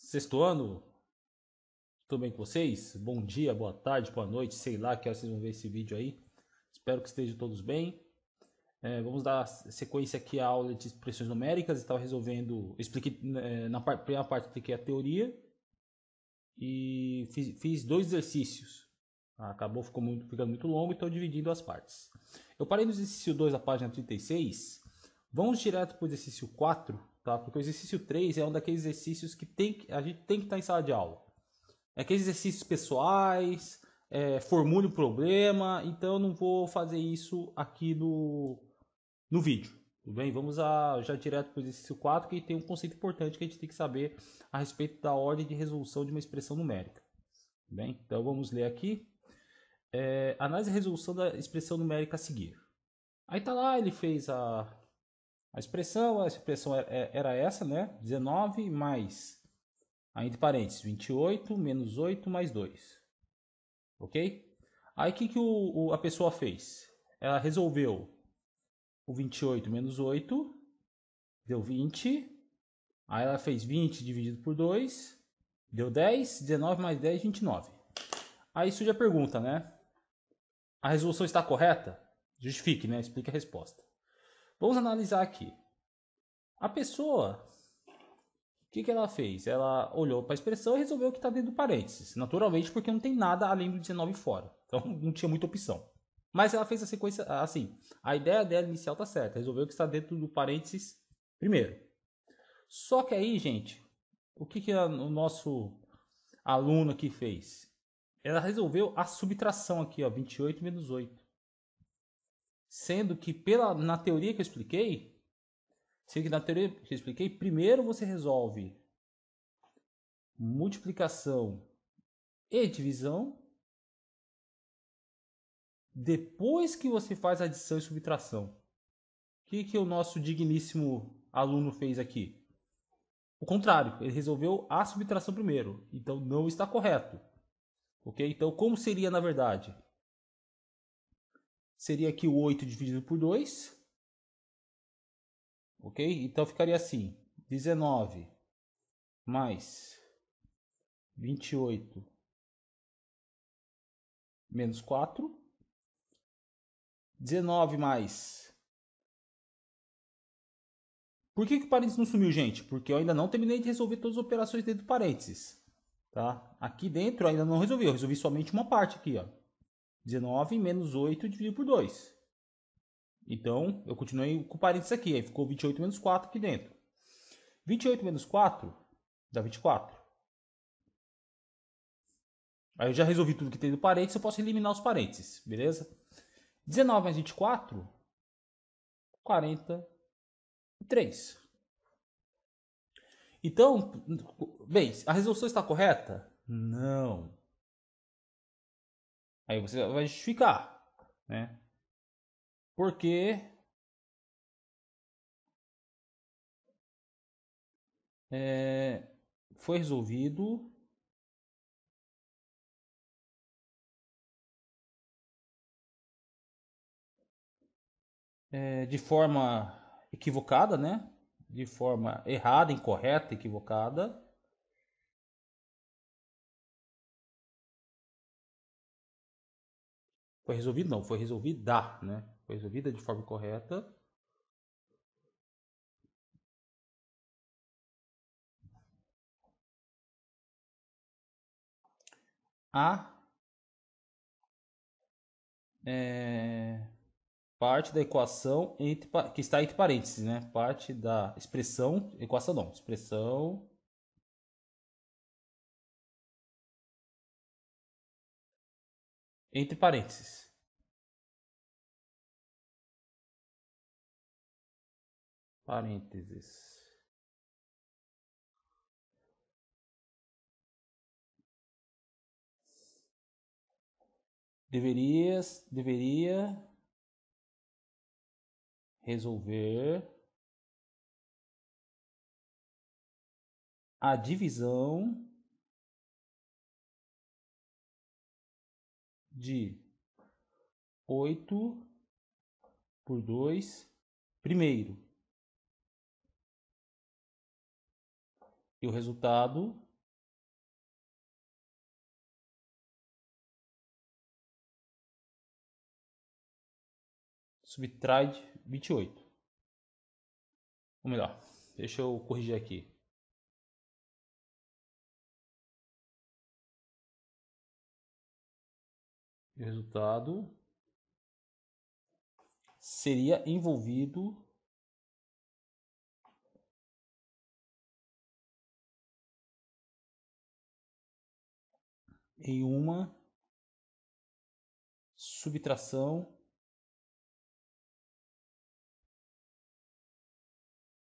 Sexto ano, tudo bem com vocês? Bom dia, boa tarde, boa noite, sei lá que horas vocês vão ver esse vídeo aí. Espero que estejam todos bem. Vamos dar sequência aqui à aula de expressões numéricas. Estava resolvendo, expliquei na primeira parte expliquei a teoria e fiz dois exercícios. Acabou ficando muito longo e estou dividindo as partes. Eu parei no exercício 2 da página 36. Vamos direto para o exercício 4, tá? Porque o exercício 3 é um daqueles exercícios que a gente tem que estar em sala de aula. É aqueles exercícios pessoais, formule um problema, então eu não vou fazer isso aqui no vídeo. Tudo bem? Vamos já direto para o exercício 4, que tem um conceito importante que a gente tem que saber a respeito da ordem de resolução de uma expressão numérica. Tudo bem? Então vamos ler aqui. Análise e resolução da expressão numérica a seguir. Aí tá lá, ele fez a expressão era essa, né? 19 mais, aí entre parênteses, 28 menos 8 mais 2. Ok? Aí o que a pessoa fez? Ela resolveu o 28 menos 8, deu 20. Aí ela fez 20 dividido por 2, deu 10. 19 mais 10, 29. Aí surge a pergunta, né? A resolução está correta? Justifique, né? Explique a resposta. Vamos analisar aqui. A pessoa, o que ela fez? Ela olhou para a expressão e resolveu que está dentro do parênteses. Naturalmente, porque não tem nada além do 19 fora. Então não tinha muita opção. Mas ela fez a sequência assim. A ideia dela inicial tá certa. Resolveu que está dentro do parênteses primeiro. Só que aí, gente, o que o nosso aluno aqui fez? Ela resolveu a subtração aqui, ó, 28 menos 8. Sendo que na teoria que eu expliquei, primeiro você resolve multiplicação e divisão, depois que você faz adição e subtração. O que o nosso digníssimo aluno fez aqui? O contrário, ele resolveu a subtração primeiro, então não está correto. Ok? Então como seria na verdade? Seria aqui o 8 dividido por 2. Ok? Então ficaria assim, 19 mais 28 menos 4. 19 mais... Por que o parênteses não sumiu, gente? Porque eu ainda não terminei de resolver todas as operações dentro do parênteses. Tá? Aqui dentro eu ainda não resolvi. Eu resolvi somente uma parte aqui. Ó. 19 menos 8 dividido por 2. Então, eu continuei com o parênteses aqui. Aí ficou 28 menos 4 aqui dentro. 28 menos 4 dá 24. Aí eu já resolvi tudo que tem no parênteses. Eu posso eliminar os parênteses. Beleza? 19 mais 24, 43. Então, bem, a resolução está correta? Não. Aí você vai justificar, né? Porque foi resolvido de forma equivocada, né? De forma errada, incorreta, equivocada. Foi resolvido? Não, foi resolvida, né? Foi resolvida de forma correta. A parte da equação que está entre parênteses, né? Parte da expressão, equação não, expressão entre parênteses. Parênteses. Deveria resolver a divisão de 8 por 2 primeiro. E o resultado subtrai 28. Ou melhor, deixa eu corrigir aqui. O resultado seria envolvido em uma subtração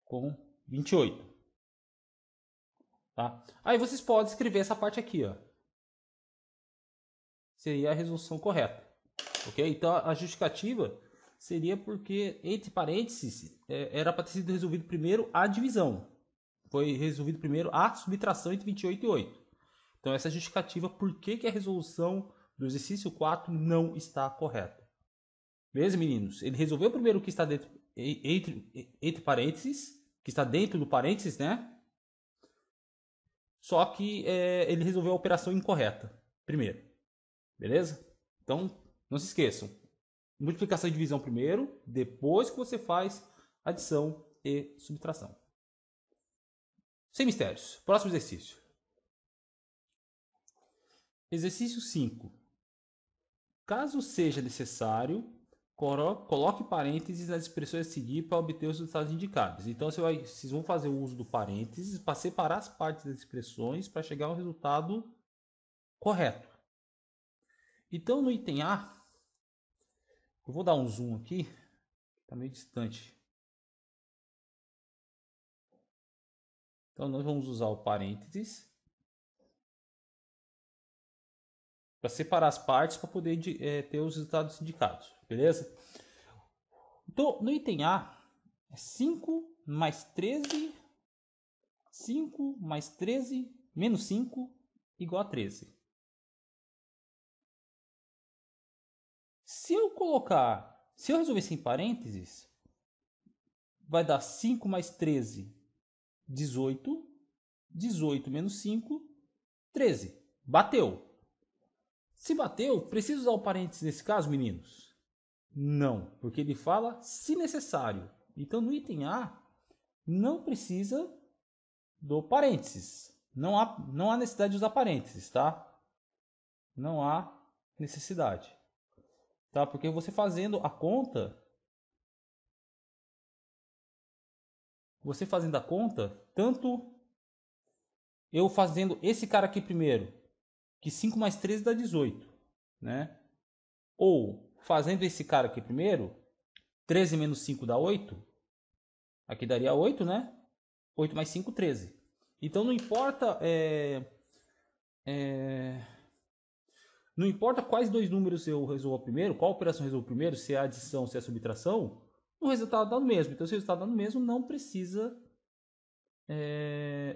com 28. Tá? Aí vocês podem escrever essa parte aqui, ó. Seria a resolução correta. Ok? Então a justificativa seria porque, entre parênteses, era para ter sido resolvido primeiro a divisão. Foi resolvido primeiro a subtração entre 28 e 8. Então essa é a justificativa por que a resolução do exercício 4 não está correta. Beleza, meninos? Ele resolveu primeiro o que está dentro, entre parênteses, que está dentro do parênteses, né? Só que ele resolveu a operação incorreta primeiro. Beleza? Então, não se esqueçam. Multiplicação e divisão primeiro, depois que você faz adição e subtração. Sem mistérios. Próximo exercício. Exercício 5. Caso seja necessário, coloque parênteses nas expressões a seguir para obter os resultados indicados. Então, vocês vão fazer o uso do parênteses para separar as partes das expressões para chegar ao resultado correto. Então, no item A, eu vou dar um zoom aqui, está meio distante. Então, nós vamos usar o parênteses para separar as partes para poder ter os resultados indicados, beleza? Então, no item A, é 5 mais 13, 5 mais 13 menos 5 igual a 13. Se eu resolver sem parênteses, vai dar 5 mais 13, 18, 18 menos 5, 13. Bateu. Se bateu, precisa usar o parênteses nesse caso, meninos? Não, porque ele fala se necessário. Então, no item A, não precisa do parênteses. Não há necessidade de usar parênteses, tá? Não há necessidade. Tá? Porque você fazendo a conta, tanto eu fazendo esse cara aqui primeiro, que 5 mais 13 dá 18, né? Ou fazendo esse cara aqui primeiro, 13 menos 5 dá 8. Aqui daria 8, né? 8 mais 5, 13. Então não importa não importa quais dois números eu resolvo primeiro, qual operação eu resolvo primeiro, se é a adição, se é a subtração, o resultado dá o mesmo. Então se o resultado dá o mesmo, não precisa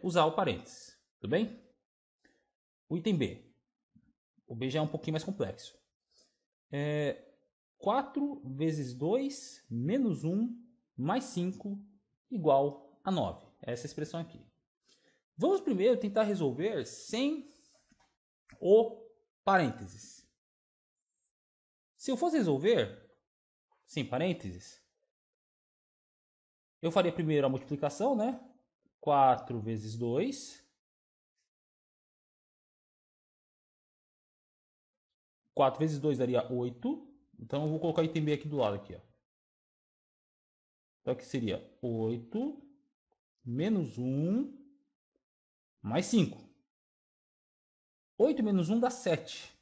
usar o parênteses. Tudo bem? O item B. O B já é um pouquinho mais complexo. 4 vezes 2 menos 1 mais 5 igual a 9. Essa expressão aqui. Vamos primeiro tentar resolver sem o parênteses. Se eu fosse resolver sem parênteses, eu faria primeiro a multiplicação, né? 4 vezes 2. 4 vezes 2 daria 8. Então eu vou colocar o item B aqui do lado. Aqui, ó. Então aqui seria 8 menos 1 mais 5. 8 menos 1 dá 7.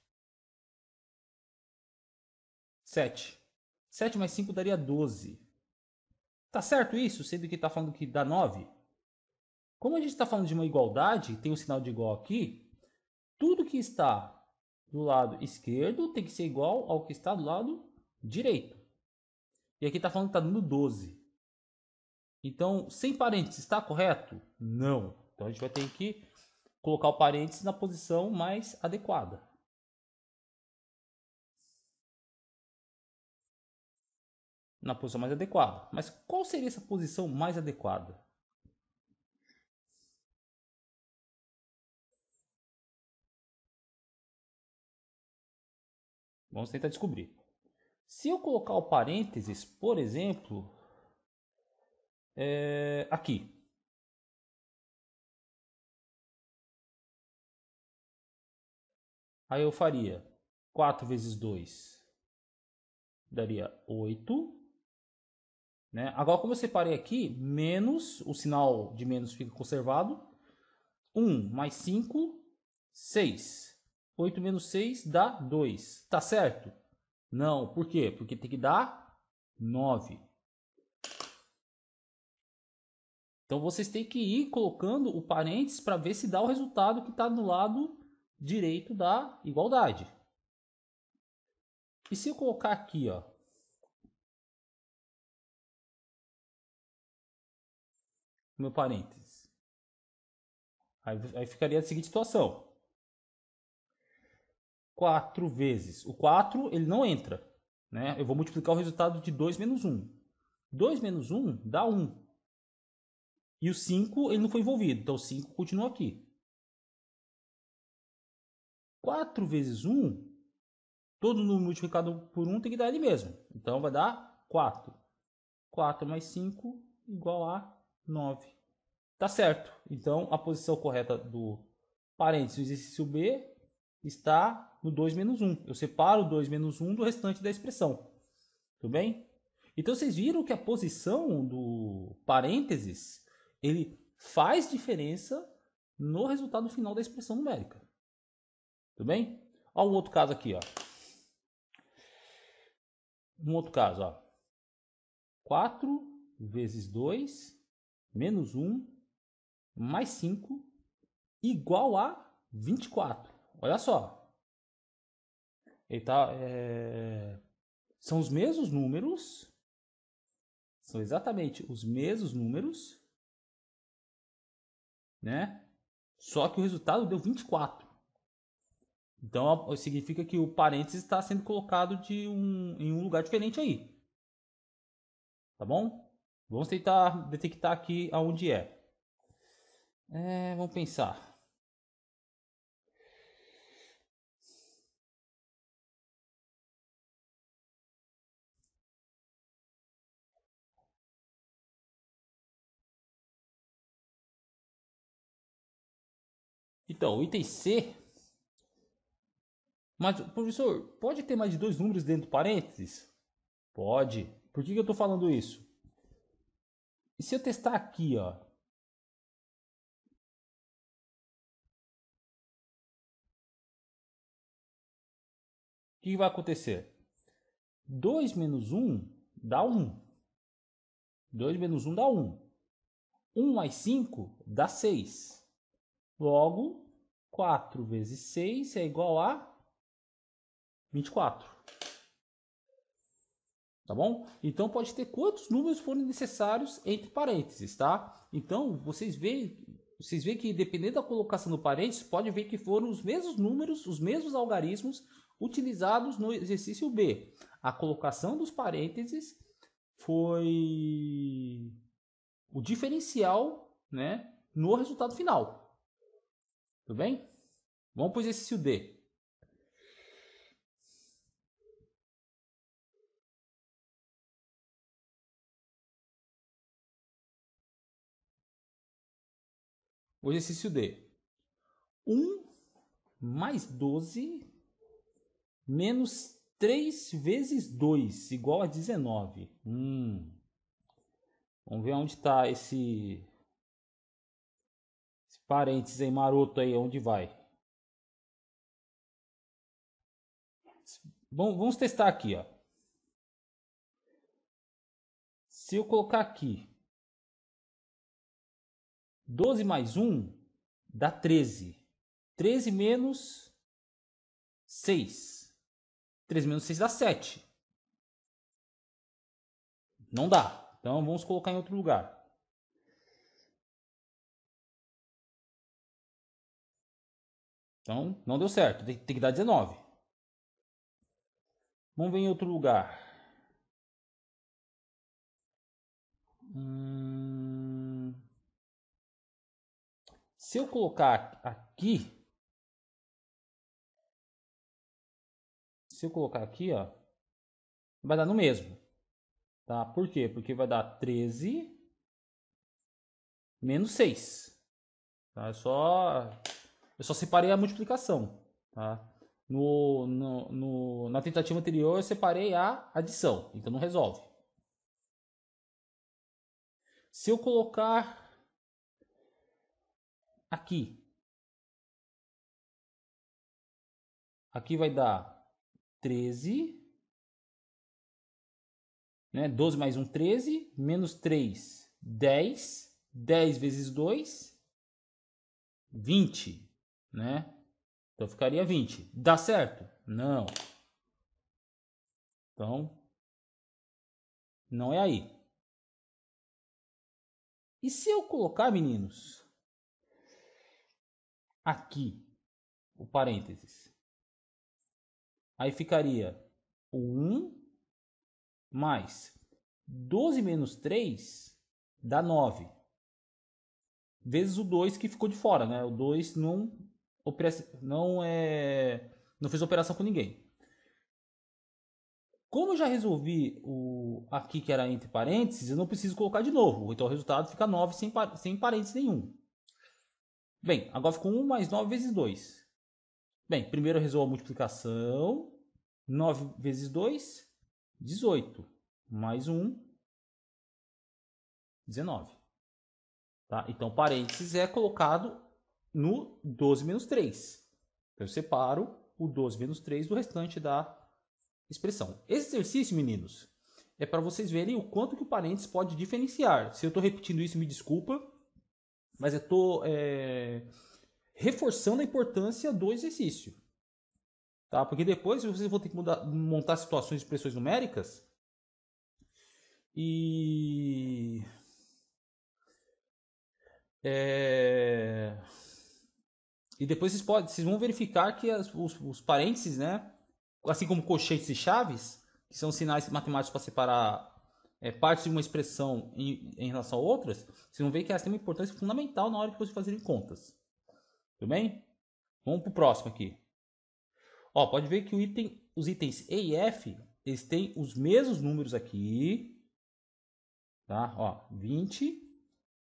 7. 7 mais 5 daria 12. Tá certo isso? Sendo que está falando que dá 9? Como a gente está falando de uma igualdade, tem um sinal de igual aqui, tudo que está do lado esquerdo tem que ser igual ao que está do lado direito. E aqui está falando que está dando 12. Então, sem parênteses, está correto? Não. Então a gente vai ter que colocar o parênteses na posição mais adequada. Na posição mais adequada. Mas qual seria essa posição mais adequada? Vamos tentar descobrir. Se eu colocar o parênteses, por exemplo, aqui. Aí eu faria 4 vezes 2 daria 8. Né? Agora, como eu separei aqui, menos, o sinal de menos fica conservado. 1 mais 5, 6. 8 menos 6 dá 2. Tá certo? Não. Por quê? Porque tem que dar 9. Então, vocês têm que ir colocando o parênteses para ver se dá o resultado que está no lado direito da igualdade. E se eu colocar aqui, ó, meu parênteses, aí ficaria a seguinte situação. 4 vezes o 4, ele não entra. Né? Eu vou multiplicar o resultado de 2 menos 1. 2 menos 1 dá 1. E o 5, ele não foi envolvido. Então, o 5 continua aqui. 4 vezes 1, todo número multiplicado por 1 tem que dar ele mesmo. Então, vai dar 4. 4 mais 5 igual a 9. Tá certo. Então, a posição correta do parênteses do exercício B está no 2 menos 1. Eu separo o 2 menos 1 do restante da expressão. Tudo bem? Então, vocês viram que a posição do parênteses, ele faz diferença no resultado final da expressão numérica. Tudo bem? Olha um outro caso aqui, ó. Um outro caso, ó. 4 vezes 2 menos 1 mais 5 igual a 24. Olha só. Ele tá, são os mesmos números. São exatamente os mesmos números. Né? Só que o resultado deu 24. Então significa que o parênteses está sendo colocado em um lugar diferente aí. Tá bom? Vamos tentar detectar aqui aonde é. Vamos pensar. Então, o item C. Mas, professor, pode ter mais de 2 números dentro do parênteses? Pode. Por que eu estou falando isso? E se eu testar aqui, ó? O que vai acontecer? 2 menos 1 dá 1. 2 menos 1 dá 1. 1 mais 5 dá 6. Logo, 4 vezes 6 é igual a 24. Tá bom? Então pode ter quantos números forem necessários entre parênteses, tá? Então vocês veem que dependendo da colocação do parênteses, pode ver que foram os mesmos números, os mesmos algarismos utilizados no exercício B. A colocação dos parênteses foi o diferencial, né, no resultado final. Tudo bem? Vamos para o exercício D. O exercício D. 1 mais 12 menos 3 vezes 2 igual a 19. Vamos ver onde está esse parênteses aí maroto aí, onde vai. Bom, vamos testar aqui, ó. Se eu colocar aqui 12 mais 1 dá 13. 13 menos 6. 13 menos 6 dá 7. Não dá. Então vamos colocar em outro lugar. Então não deu certo. Tem que dar 19. Vamos ver em outro lugar. Se eu colocar aqui. Se eu colocar aqui, ó. vai dar no mesmo. Tá? Por quê? Porque vai dar 13 menos 6. Tá? Eu só separei a multiplicação. Tá? Na tentativa anterior eu separei a adição, então não resolve. Se eu colocar aqui vai dar 13, né? 12 mais 1, 13, menos 3, 10, 10 vezes 2, 20, né? Então ficaria 20. Dá certo? Não. Então, não é aí. E se eu colocar, meninos, aqui, o parênteses, aí ficaria o 1 mais 12 menos 3 dá 9. Vezes o 2 que ficou de fora, né? O 2 não fez operação com ninguém. Como eu já resolvi o aqui que era entre parênteses, eu não preciso colocar de novo. Então o resultado fica 9 sem parênteses nenhum. Bem, agora ficou 1 mais 9 vezes 2. Bem, primeiro eu resolvo a multiplicação. 9 vezes 2, 18. Mais 1, 19. Tá? Então parênteses é colocado no 12 menos 3. Então eu separo o 12 menos 3 do restante da expressão. Esse exercício, meninos, é para vocês verem o quanto que o parênteses pode diferenciar. Se eu estou repetindo isso, me desculpa, mas eu estou reforçando a importância do exercício. Tá? Porque depois vocês vão ter que montar situações de expressões numéricas e... E depois vocês vão verificar que os parênteses, né, assim como colchetes e chaves, que são sinais matemáticos para separar partes de uma expressão em relação a outras, vocês vão ver que elas têm uma importância fundamental na hora de vocês fazerem contas. Tudo bem? Vamos para o próximo aqui. Ó, pode ver que os itens E e F, eles têm os mesmos números aqui. Tá? Ó, 20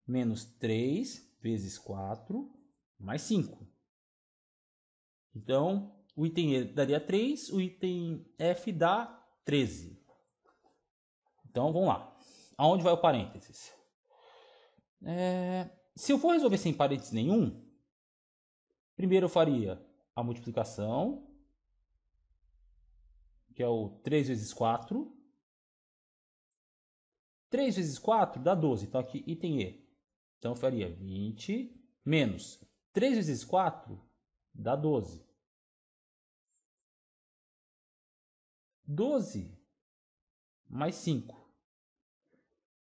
menos 3 vezes 4 mais 5. Então, o item E daria 3, o item F dá 13. Então, vamos lá. Aonde vai o parênteses? Se eu for resolver sem parênteses nenhum, primeiro eu faria a multiplicação, que é o 3 vezes 4. 3 vezes 4 dá 12. Então, aqui, item E. Então, eu faria 20 menos 3 vezes 4 dá 12. 12 mais 5.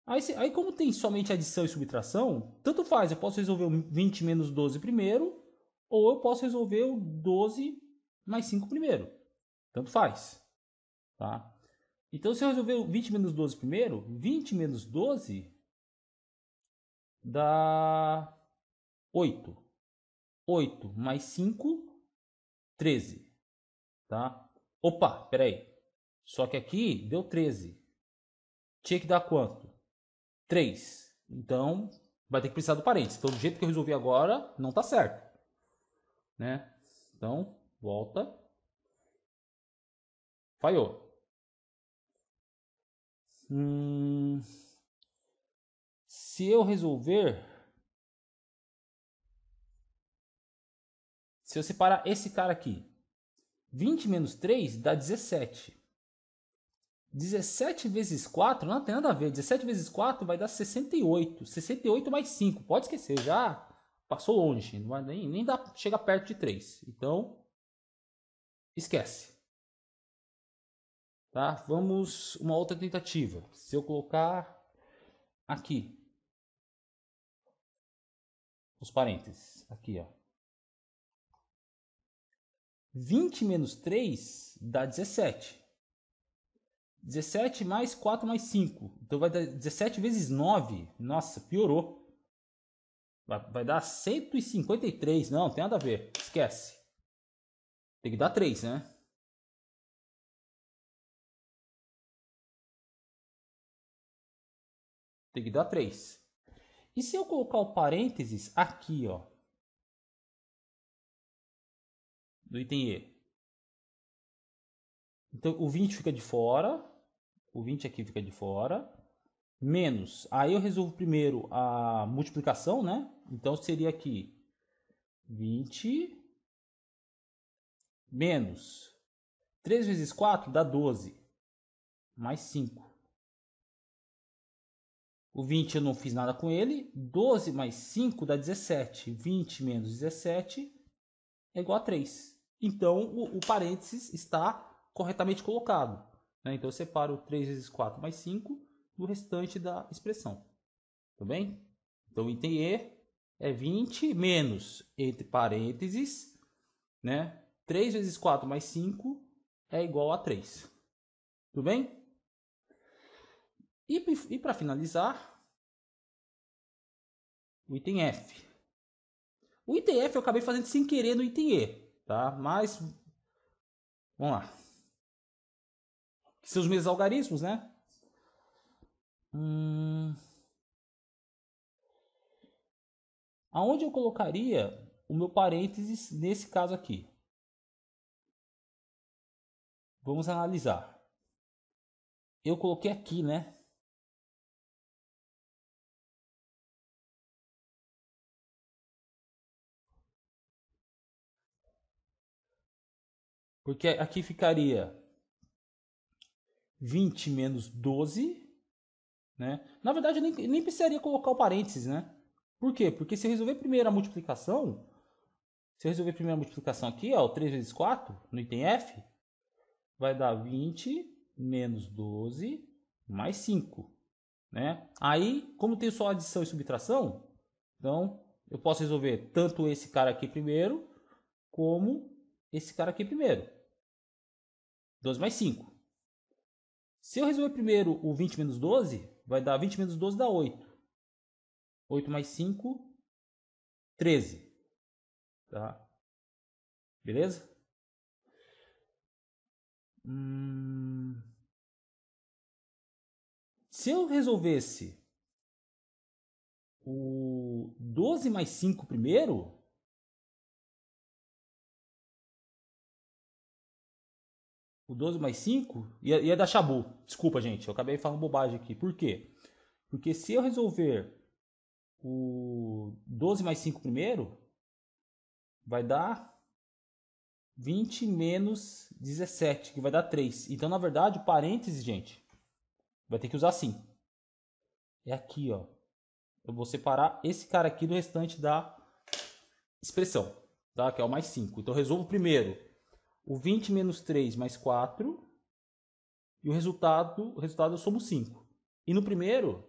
Aí, como tem somente adição e subtração, tanto faz. Eu posso resolver o 20 menos 12 primeiro, ou eu posso resolver o 12 mais 5 primeiro. Tanto faz. Tá? Então, se eu resolver o 20 menos 12 primeiro, 20 menos 12 dá 8. 8 mais 5, 13. Tá? Opa, peraí. Só que aqui deu 13. Tinha que dar quanto? 3. Então, vai ter que precisar do parênteses. Então, do jeito que eu resolvi agora, não está certo. Né? Então, volta. Falhou. Se eu resolver... Se eu separar esse cara aqui, 20 menos 3 dá 17. 17 vezes 4, não tem nada a ver. 17 vezes 4 vai dar 68. 68 mais 5. Pode esquecer, já passou longe. Não vai nem dá, chega perto de 3. Então, esquece. Tá? Vamos uma outra tentativa. Se eu colocar aqui os parênteses. Aqui, ó. 20 menos 3 dá 17. 17 mais 4 mais 5. Então vai dar 17 vezes 9. Nossa, piorou. Vai dar 153. Não, tem nada a ver. Esquece. Tem que dar 3, né? Tem que dar 3. E se eu colocar o parênteses aqui, ó, do item E? Então, o 20 fica de fora. O 20 aqui fica de fora. Menos. Aí eu resolvo primeiro a multiplicação, né? Então, seria aqui 20 menos 3 vezes 4 dá 12. Mais 5. O 20 eu não fiz nada com ele. 12 mais 5 dá 17. 20 menos 17 é igual a 3. Então, o parênteses está corretamente colocado, né? Então, eu separo 3 vezes 4 mais 5 do restante da expressão. Tudo bem? Então, o item E é 20 menos, entre parênteses, né? 3 vezes 4 mais 5 é igual a 3. Tudo bem? E para finalizar, o item F. O item F eu acabei fazendo sem querer no item E, tá? Mas, vamos lá. Que são os mesmos algarismos, né? Aonde eu colocaria o meu parênteses nesse caso aqui? Vamos analisar. Eu coloquei aqui, né? Porque aqui ficaria 20 menos 12, né? Na verdade, eu nem precisaria colocar o parênteses, né? Por quê? Porque se eu resolver primeiro a multiplicação, aqui, ó, 3 vezes 4, no item F, vai dar 20 menos 12 mais 5, né? Aí, como tem só adição e subtração, então eu posso resolver tanto esse cara aqui primeiro, como esse cara aqui primeiro. 12 mais 5. Se eu resolver primeiro o 20 menos 12, vai dar 20 menos 12 dá 8. 8 mais 5, 13. Tá? Beleza? Se eu resolvesse o 12 mais 5 primeiro, o 12 mais 5 ia dar chabu. Desculpa, gente, eu acabei falando bobagem aqui. Por quê? Porque se eu resolver o 12 mais 5 primeiro, vai dar 20 menos 17, que vai dar 3. Então, na verdade, o parênteses, gente, vai ter que usar assim. É aqui, ó. Eu vou separar esse cara aqui do restante da expressão, tá? Que é o mais 5. Então, eu resolvo primeiro o 20 menos 3 mais 4. E o resultado eu somo 5. E no primeiro,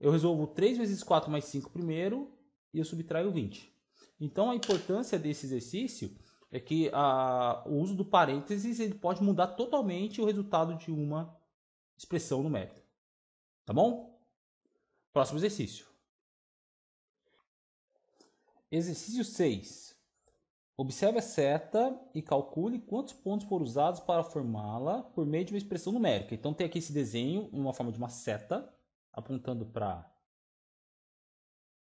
eu resolvo 3 vezes 4 mais 5 primeiro e eu subtraio 20. Então, a importância desse exercício é que o uso do parênteses ele pode mudar totalmente o resultado de uma expressão numérica. Tá bom? Próximo exercício. Exercício 6. Observe a seta e calcule quantos pontos foram usados para formá-la por meio de uma expressão numérica. Então tem aqui esse desenho em uma forma de uma seta, apontando para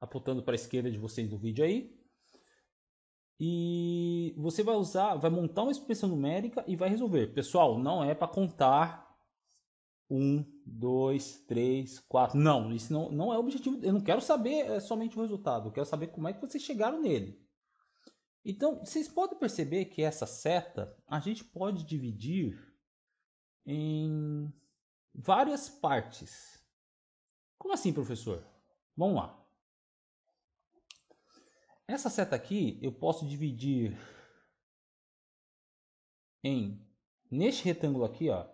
a esquerda de vocês no vídeo aí. E você vai montar uma expressão numérica e vai resolver. Pessoal, não é para contar 1, 2, 3, 4. Não, isso não é o objetivo. Eu não quero saber somente o resultado. Eu quero saber como é que vocês chegaram nele. Então, vocês podem perceber que essa seta a gente pode dividir em várias partes. Como assim, professor? Vamos lá. Essa seta aqui eu posso dividir neste retângulo aqui, ó,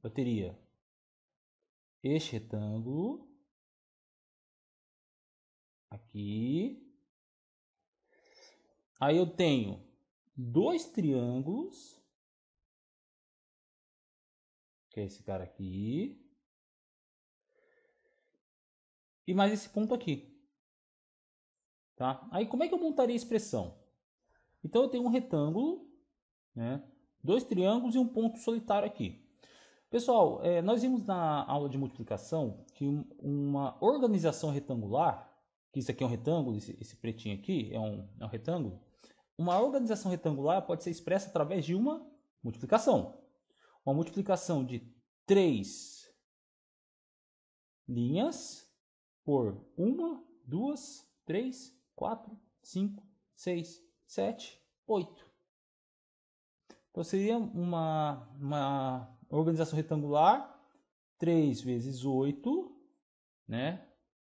eu teria este retângulo aqui. Aí eu tenho dois triângulos, que é esse cara aqui, e mais esse ponto aqui. Tá? Aí como é que eu montaria a expressão? Então eu tenho um retângulo, né? Dois triângulos e um ponto solitário aqui. Pessoal, nós vimos na aula de multiplicação que uma organização retangular, que isso aqui é um retângulo, esse pretinho aqui é um retângulo, uma organização retangular pode ser expressa através de uma multiplicação. Uma multiplicação de 3 linhas por 1, 2, 3, 4, 5, 6, 7, 8. Então seria uma organização retangular, 3 vezes 8, né?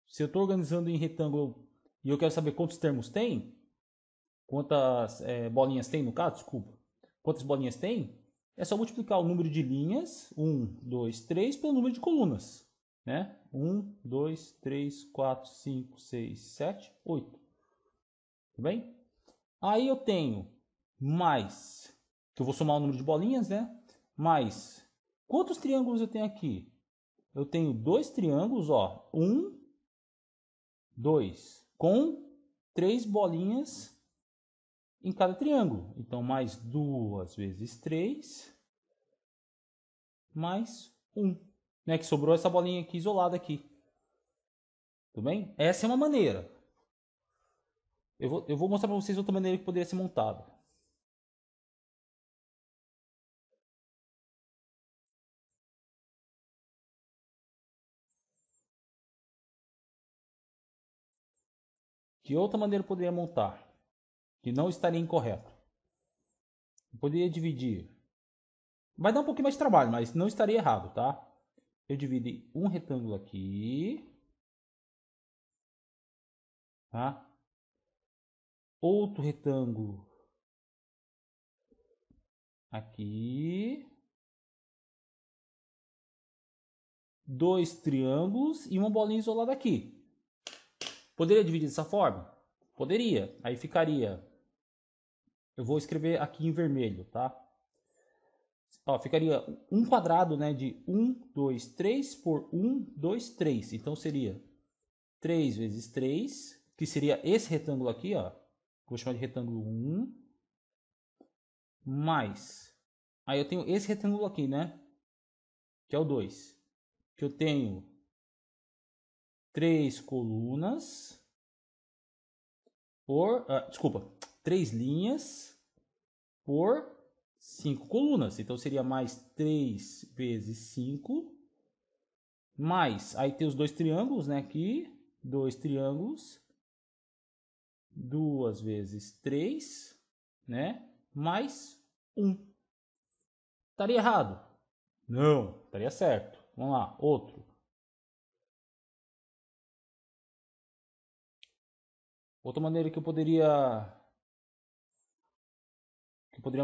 Se eu estou organizando em retângulo e eu quero saber quantos termos tem, quantas bolinhas tem no caso, desculpa, quantas bolinhas tem, é só multiplicar o número de linhas, 1, 2, 3, pelo número de colunas, né? 1, 2, 3, 4, 5, 6, 7, 8. Tudo bem? Aí eu tenho mais, que eu vou somar o número de bolinhas, né? Mais, quantos triângulos eu tenho aqui? Eu tenho 2 triângulos, ó. 1, 2, com 3 bolinhas em cada triângulo. Então, mais 2 vezes 3, mais 1. Né? Que sobrou essa bolinha aqui isolada aqui. Tudo bem? Essa é uma maneira. Eu vou mostrar para vocês outra maneira que poderia ser montada. Que outra maneira eu poderia montar? Que não estaria incorreto. Eu poderia dividir. Vai dar um pouquinho mais de trabalho, mas não estaria errado, tá? Eu divido um retângulo aqui. Tá? Outro retângulo aqui. 2 triângulos e uma bolinha isolada aqui. Poderia dividir dessa forma? Poderia. Aí ficaria... Eu vou escrever aqui em vermelho, tá? Ó, ficaria um quadrado, né, de 1, 2, 3 por 1, 2, 3. Então seria 3 vezes 3, que seria esse retângulo aqui, ó. Vou chamar de retângulo 1. Mais. Aí eu tenho esse retângulo aqui, né? Que é o 2. Que eu tenho 3 colunas por... desculpa. 3 linhas por 5 colunas. Então seria mais 3 vezes 5. Mais, aí tem os 2 triângulos, né? Aqui, 2 triângulos. 2 vezes 3, né? Mais 1. Estaria errado? Não, estaria certo. Vamos lá, outro. Outra maneira que eu poderia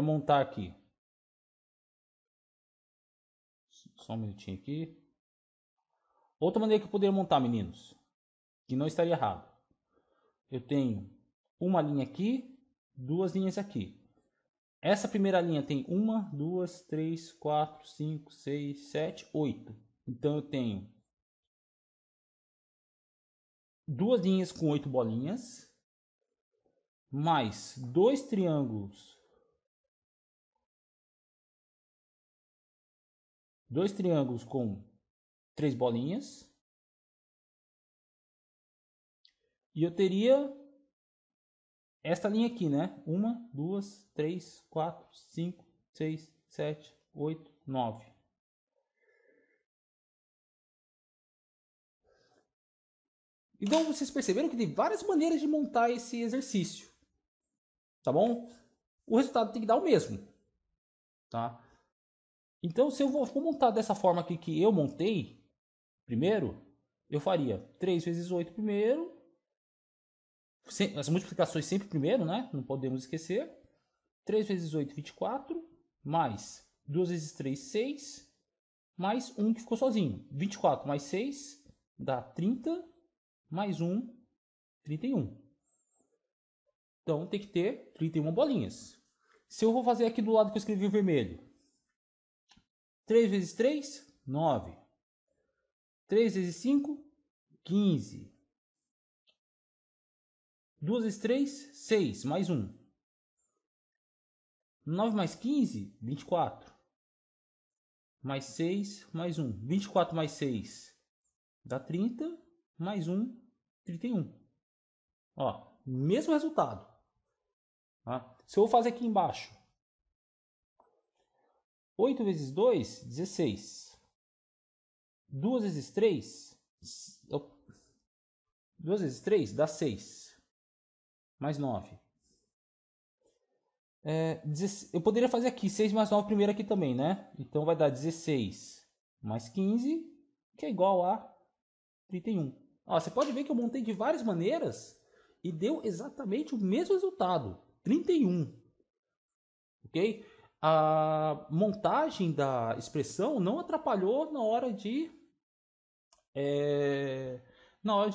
montar aqui. Só um minutinho aqui. Outra maneira que eu poderia montar, meninos, que não estaria errado. Eu tenho uma linha aqui, 2 linhas aqui. Essa primeira linha tem 1, 2, 3, 4, 5, 6, 7, 8. Então eu tenho 2 linhas com 8 bolinhas, mais 2 triângulos. 2 triângulos com 3 bolinhas. E eu teria esta linha aqui, né? 1, 2, 3, 4, 5, 6, 7, 8, 9. Então vocês perceberam que tem várias maneiras de montar esse exercício. Tá bom? O resultado tem que dar o mesmo. Tá? Então se eu vou montar dessa forma aqui que eu montei, primeiro, eu faria 3 vezes 8 primeiro. As multiplicações sempre primeiro, né? Não podemos esquecer. 3 vezes 8, 24. Mais 2 vezes 3, 6. Mais 1 que ficou sozinho. 24 mais 6 dá 30. Mais 1, 31. Então tem que ter 31 bolinhas. Se eu vou fazer aqui do lado que eu escrevi em vermelho. 3 vezes 3, 9. 3 vezes 5, 15. 2 vezes 3, 6. Mais 1. 9 mais 15, 24. mais 6, mais 1. 24 mais 6 dá 30, mais 1, 31. Ó, mesmo resultado. Tá? Se eu vou fazer aqui embaixo, 8 vezes 2, 16. 2 vezes 3, 2 vezes 3 dá 6. Mais 9. Eu poderia fazer aqui 6 mais 9 primeiro aqui também, né? Então vai dar 16 mais 15, que é igual a 31. Ó, você pode ver que eu montei de várias maneiras e deu exatamente o mesmo resultado, 31. Ok? A montagem da expressão não atrapalhou na hora de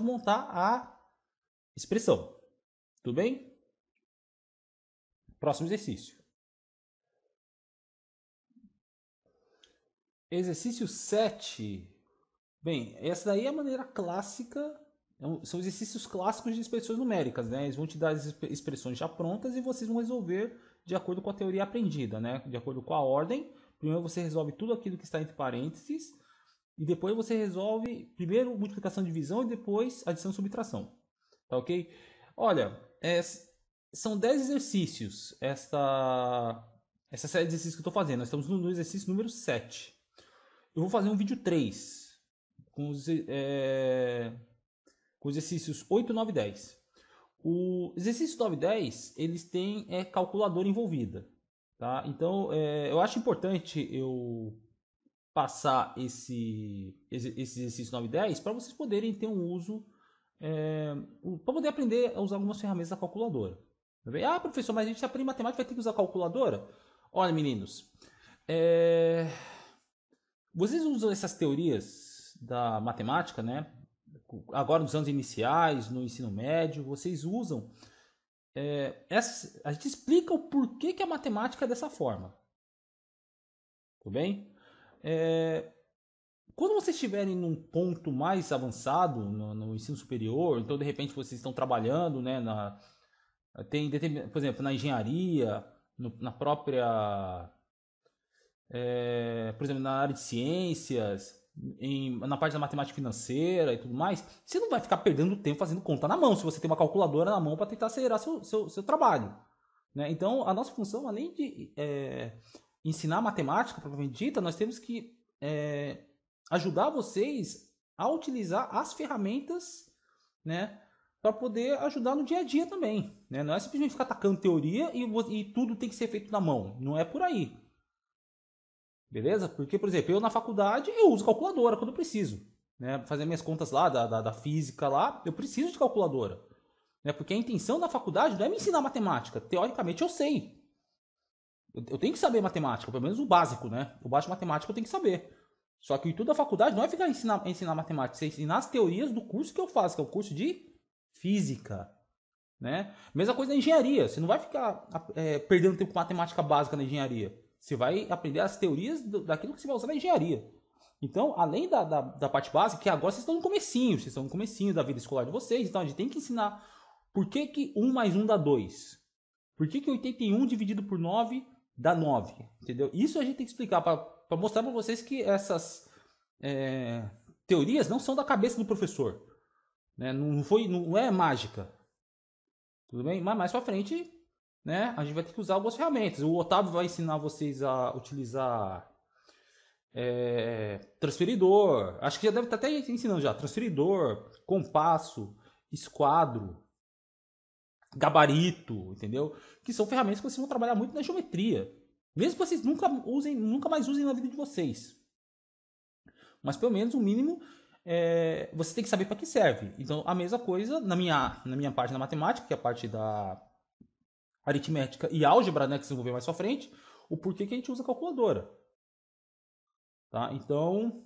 montar a expressão. Tudo bem? Próximo exercício. Exercício 7. Bem, essa daí é a maneira clássica. São exercícios clássicos de expressões numéricas, né? Eles vão te dar as expressões já prontas e vocês vão resolver de acordo com a teoria aprendida, né? De acordo com a ordem. Primeiro você resolve tudo aquilo que está entre parênteses e depois você resolve primeiro multiplicação e divisão e depois adição e subtração. Tá ok? Olha, são 10 exercícios essa série de exercícios que eu estou fazendo. Nós estamos no exercício número 7. Eu vou fazer um vídeo 3 com os exercícios 8, 9 e 10. O exercício 9 e 10, eles têm calculadora envolvida. Tá? Então, eu acho importante eu passar esse exercício 9 e 10 para vocês poderem ter um uso, para poder aprender a usar algumas ferramentas da calculadora. Ah, professor, mas a gente aprende matemática, vai ter que usar calculadora? Olha, meninos, vocês usam essas teorias da matemática, né? Agora nos anos iniciais, no ensino médio, vocês usam. A gente explica o porquê que a matemática é dessa forma. Tudo bem? Quando vocês estiverem num ponto mais avançado no ensino superior, então de repente vocês estão trabalhando, né? Por exemplo, na engenharia, na própria. Por exemplo, na área de ciências, na parte da matemática financeira e tudo mais, você não vai ficar perdendo tempo fazendo conta na mão, se você tem uma calculadora na mão para tentar acelerar seu trabalho. Né? Então, a nossa função, além de ensinar matemática propriamente dita, nós temos que ajudar vocês a utilizar as ferramentas, né, para poder ajudar no dia a dia também. Né? Não é simplesmente ficar atacando teoria e tudo tem que ser feito na mão. Não é por aí. Beleza? Porque, por exemplo, eu na faculdade eu uso calculadora quando eu preciso. Né? Fazer minhas contas lá da física lá, eu preciso de calculadora. Né? Porque a intenção da faculdade não é me ensinar matemática. Teoricamente eu sei. Eu tenho que saber matemática, pelo menos o básico, né? O básico de matemática eu tenho que saber. Só que o intuito da faculdade não é ficar ensinar matemática, é ensinar as teorias do curso que eu faço, que é o curso de física. Né? Mesma coisa na engenharia. Você não vai ficar perdendo tempo com matemática básica na engenharia. Você vai aprender as teorias daquilo que você vai usar na engenharia. Então, além da parte básica, que agora vocês estão no comecinho da vida escolar de vocês, então a gente tem que ensinar por que 1 mais 1 dá 2. Por que 81 dividido por 9 dá 9. Entendeu? Isso a gente tem que explicar para mostrar para vocês que essas teorias não são da cabeça do professor. Né? Não é mágica. Tudo bem? Mas mais para frente, né, a gente vai ter que usar algumas ferramentas. O Otávio vai ensinar vocês a utilizar transferidor. Acho que já deve estar até ensinando já. Transferidor, compasso, esquadro, gabarito, entendeu? Que são ferramentas que vocês vão trabalhar muito na geometria. Mesmo que vocês nunca mais usem na vida de vocês. Mas pelo menos o mínimo você tem que saber para que serve. Então a mesma coisa na minha parte da matemática, que é a parte da aritmética e álgebra, né, que vocês vão ver mais pra frente, o porquê que a gente usa calculadora. Tá? Então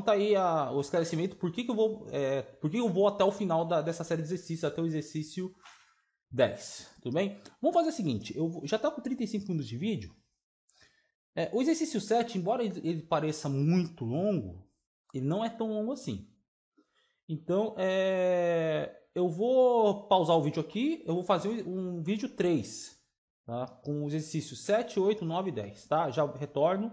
tá aí o esclarecimento por que eu vou até o final dessa série de exercícios, até o exercício 10. Tudo bem? Vamos fazer o seguinte, eu já tá com 35 minutos de vídeo. O exercício 7, embora ele pareça muito longo, ele não é tão longo assim. Então, eu vou pausar o vídeo aqui, eu vou fazer um vídeo 3, tá? Com os exercícios 7, 8, 9 e 10, tá? Já retorno